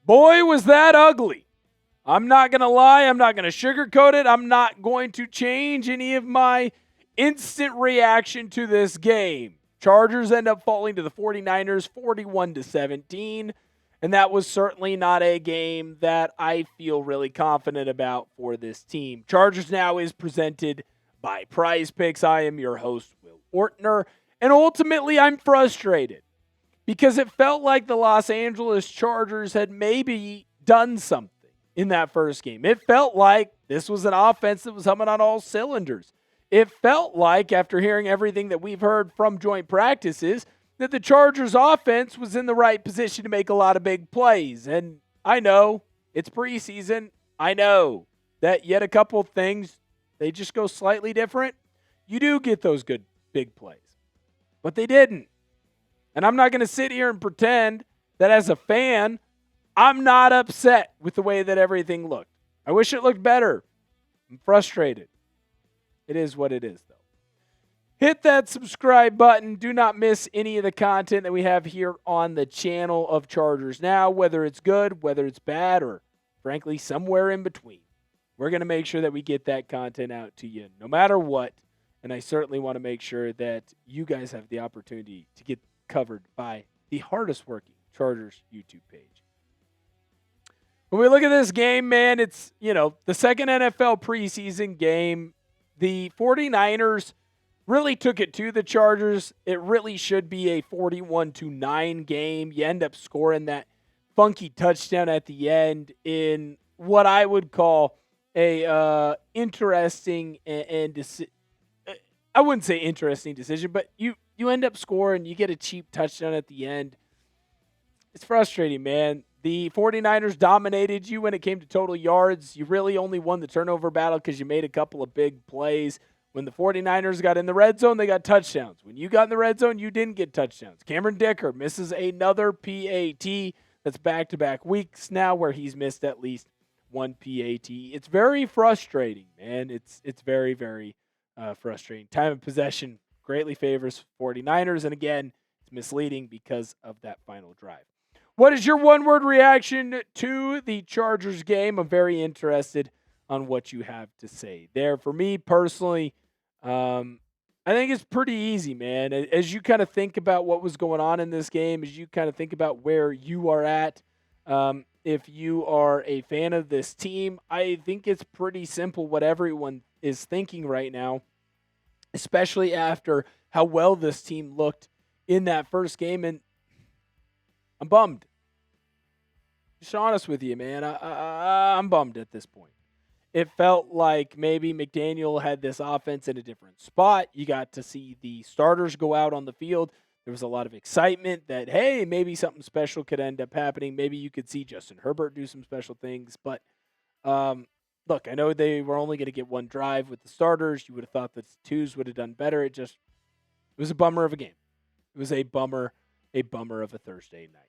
Boy, was that ugly. I'm not going to lie. I'm not going to sugarcoat it. I'm not going to change any of my instant reaction to this game. Chargers end up falling to the 49ers 41-17, and that was certainly not a game that I feel really confident about for this team. Chargers Now is presented by Prize Picks. I am your host, Will Ortner, and ultimately I'm frustrated because it felt like the Los Angeles Chargers had maybe done something in that first game. It felt like this was an offense that was humming on all cylinders. It felt like, after hearing everything that we've heard from joint practices, that the Chargers offense was in the right position to make a lot of big plays. And I know it's preseason. I know that yet a couple things, they just go slightly different. You do get those good big plays, but they didn't. And I'm not going to sit here and pretend that as a fan, I'm not upset with the way that everything looked. I wish it looked better. I'm frustrated. It is what it is, though. Hit that subscribe button. Do not miss any of the content that we have here on the channel of Chargers Now, whether it's good, whether it's bad, or frankly, somewhere in between. We're going to make sure that we get that content out to you no matter what. And I certainly want to make sure that you guys have the opportunity to get covered by the hardest working Chargers YouTube page. When we look at this game, man, it's, the second NFL preseason game. The 49ers really took it to the Chargers. It really should be a 41-9 game. You end up scoring that funky touchdown at the end in what I would call a interesting I wouldn't say interesting decision, but you end up scoring. You get a cheap touchdown at the end. It's frustrating, man. The 49ers dominated you when it came to total yards. You really only won the turnover battle because you made a couple of big plays. When the 49ers got in the red zone, they got touchdowns. When you got in the red zone, you didn't get touchdowns. Cameron Dicker misses another PAT. That's back-to-back weeks now where he's missed at least one PAT. It's very frustrating, man. It's very, very frustrating. Time of possession greatly favors 49ers, and again, it's misleading because of that final drive. What is your one-word reaction to the Chargers game? I'm very interested on what you have to say there. For me personally, I think it's pretty easy, man. As you kind of think about what was going on in this game, as you kind of think about where you are at, if you are a fan of this team, I think it's pretty simple what everyone is thinking right now, especially after how well this team looked in that first game. And I'm bummed. Just honest with you, man. I'm bummed at this point. It felt like maybe McDaniel had this offense in a different spot. You got to see the starters go out on the field. There was a lot of excitement that, hey, maybe something special could end up happening. Maybe you could see Justin Herbert do some special things. But, look, I know they were only going to get one drive with the starters. You would have thought that the twos would have done better. It was a bummer of a game. It was a bummer of a Thursday night.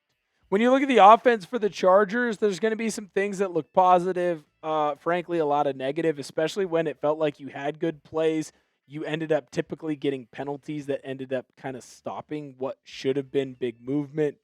When you look at the offense for the Chargers, there's going to be some things that look positive, frankly, a lot of negative, especially when it felt like you had good plays. You ended up typically getting penalties that ended up kind of stopping what should have been big movement.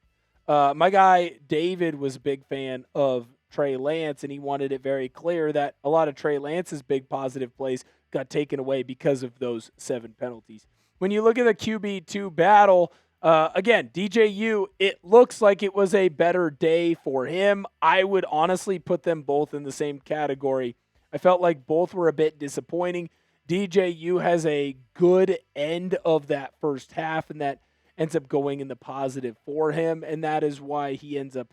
My guy, David, was a big fan of Trey Lance, and he wanted it very clear that a lot of Trey Lance's big positive plays got taken away because of those 7 penalties. When you look at the QB2 battle, again, DJU, it looks like it was a better day for him. I would honestly put them both in the same category. I felt like both were a bit disappointing. DJU has a good end of that first half, and that ends up going in the positive for him, and that is why he ends up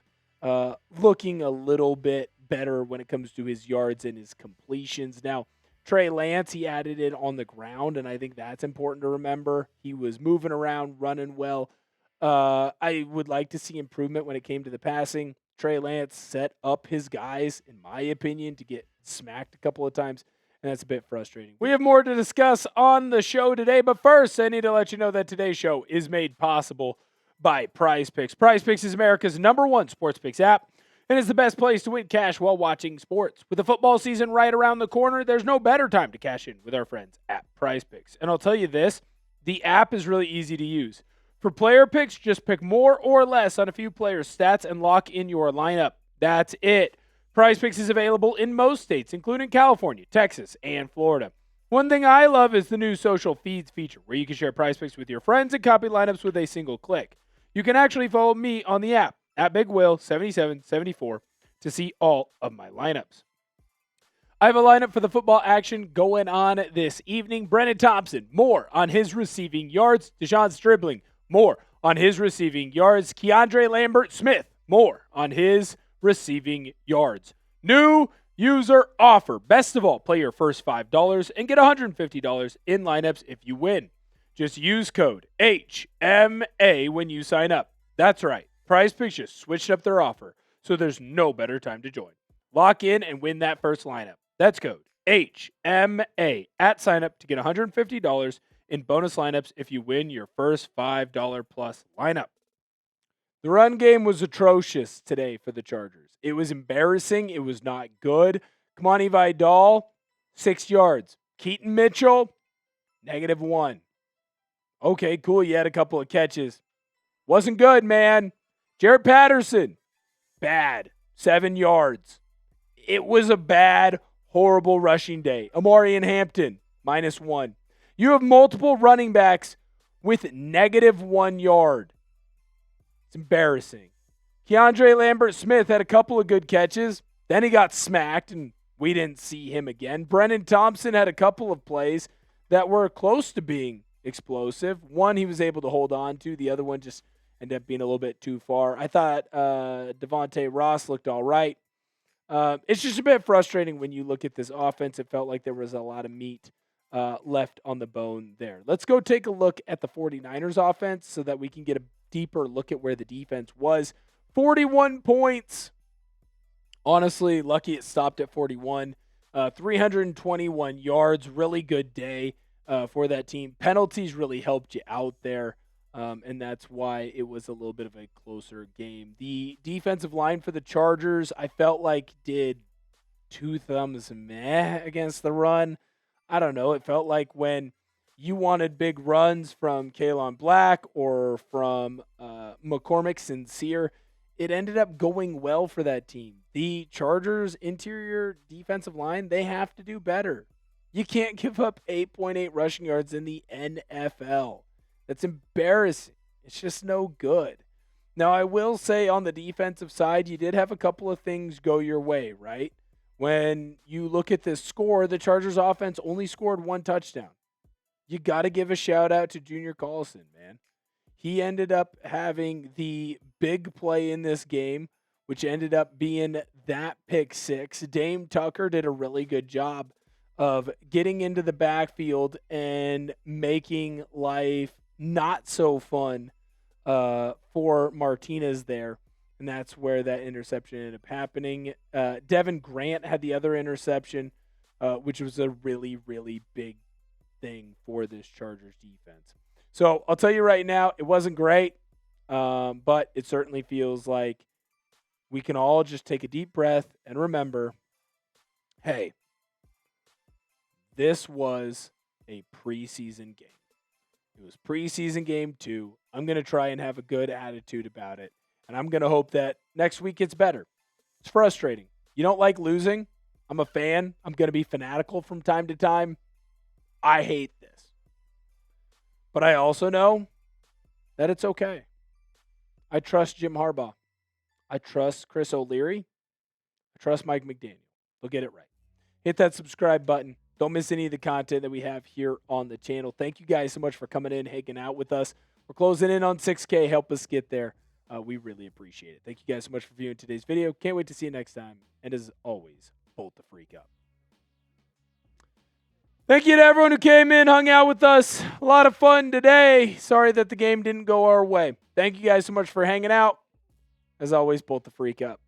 looking a little bit better when it comes to his yards and his completions. Now, Trey Lance, he added it on the ground, and I think that's important to remember. He was moving around, running well. I would like to see improvement when it came to the passing. Trey Lance set up his guys, in my opinion, to get smacked a couple of times, and that's a bit frustrating. We have more to discuss on the show today, but first, I need to let you know that today's show is made possible by Prize Picks. Prize Picks is America's #1 sports picks app, and it's the best place to win cash while watching sports. With the football season right around the corner, there's no better time to cash in with our friends at Prize Picks. And I'll tell you this, the app is really easy to use. For player picks, just pick more or less on a few players' stats and lock in your lineup. That's it. Prize Picks is available in most states, including California, Texas, and Florida. One thing I love is the new social feeds feature, where you can share Prize Picks with your friends and copy lineups with a single click. You can actually follow me on the app, at BigWill7774, to see all of my lineups. I have a lineup for the football action going on this evening. Brennan Thompson, more on his receiving yards. Deshaun Stribling, more on his receiving yards. Keandre Lambert-Smith, more on his receiving yards. New user offer. Best of all, play your first $5 and get $150 in lineups if you win. Just use code HMA when you sign up. That's right. Prize Picks just switched up their offer, so there's no better time to join. Lock in and win that first lineup. That's code HMA at sign up to get $150 in bonus lineups if you win your first $5 plus lineup. The run game was atrocious today for the Chargers. It was embarrassing. It was not good. Kamani Vidal, 6 yards. Keaton Mitchell, -1. Okay, cool. You had a couple of catches. Wasn't good, man. Jarrett Patterson, bad. 7 yards. It was a bad, horrible rushing day. Amarian Hampton, -1. You have multiple running backs with -1 yard. It's embarrassing. Keandre Lambert-Smith had a couple of good catches. Then he got smacked, and we didn't see him again. Brennan Thompson had a couple of plays that were close to being explosive. One he was able to hold on to. The other one just ended up being a little bit too far. I thought Devontae Ross looked all right. It's just a bit frustrating when you look at this offense. It felt like there was a lot of meat left on the bone there. Let's go take a look at the 49ers offense so that we can get a deeper look at where the defense was. 41 points. Honestly, lucky it stopped at 41. 321 yards. Really good day for that team. Penalties really helped you out there. And that's why it was a little bit of a closer game. The defensive line for the Chargers, I felt like did 2 thumbs meh against the run. I don't know. It felt like when you wanted big runs from Kalen Black or from McCormick Sincere, it ended up going well for that team. The Chargers' interior defensive line, they have to do better. You can't give up 8.8 rushing yards in the NFL. That's embarrassing. It's just no good. Now, I will say on the defensive side, you did have a couple of things go your way, right? When you look at this score, the Chargers offense only scored 1 touchdown. You got to give a shout out to Junior Collison, man. He ended up having the big play in this game, which ended up being that pick 6. Dame Tucker did a really good job of getting into the backfield and making life not so fun for Martinez there. And that's where that interception ended up happening. Devin Grant had the other interception, which was a really, really big thing for this Chargers defense. So I'll tell you right now, it wasn't great, but it certainly feels like we can all just take a deep breath and remember, hey, this was a preseason game. It was preseason game 2. I'm going to try and have a good attitude about it. And I'm going to hope that next week gets better. It's frustrating. You don't like losing? I'm a fan. I'm going to be fanatical from time to time. I hate this. But I also know that it's okay. I trust Jim Harbaugh. I trust Chris O'Leary. I trust Mike McDaniel. They'll get it right. Hit that subscribe button. Don't miss any of the content that we have here on the channel. Thank you guys so much for coming in, hanging out with us. We're closing in on 6K. Help us get there. We really appreciate it. Thank you guys so much for viewing today's video. Can't wait to see you next time. And as always, bolt the freak up. Thank you to everyone who came in, hung out with us. A lot of fun today. Sorry that the game didn't go our way. Thank you guys so much for hanging out. As always, bolt the freak up.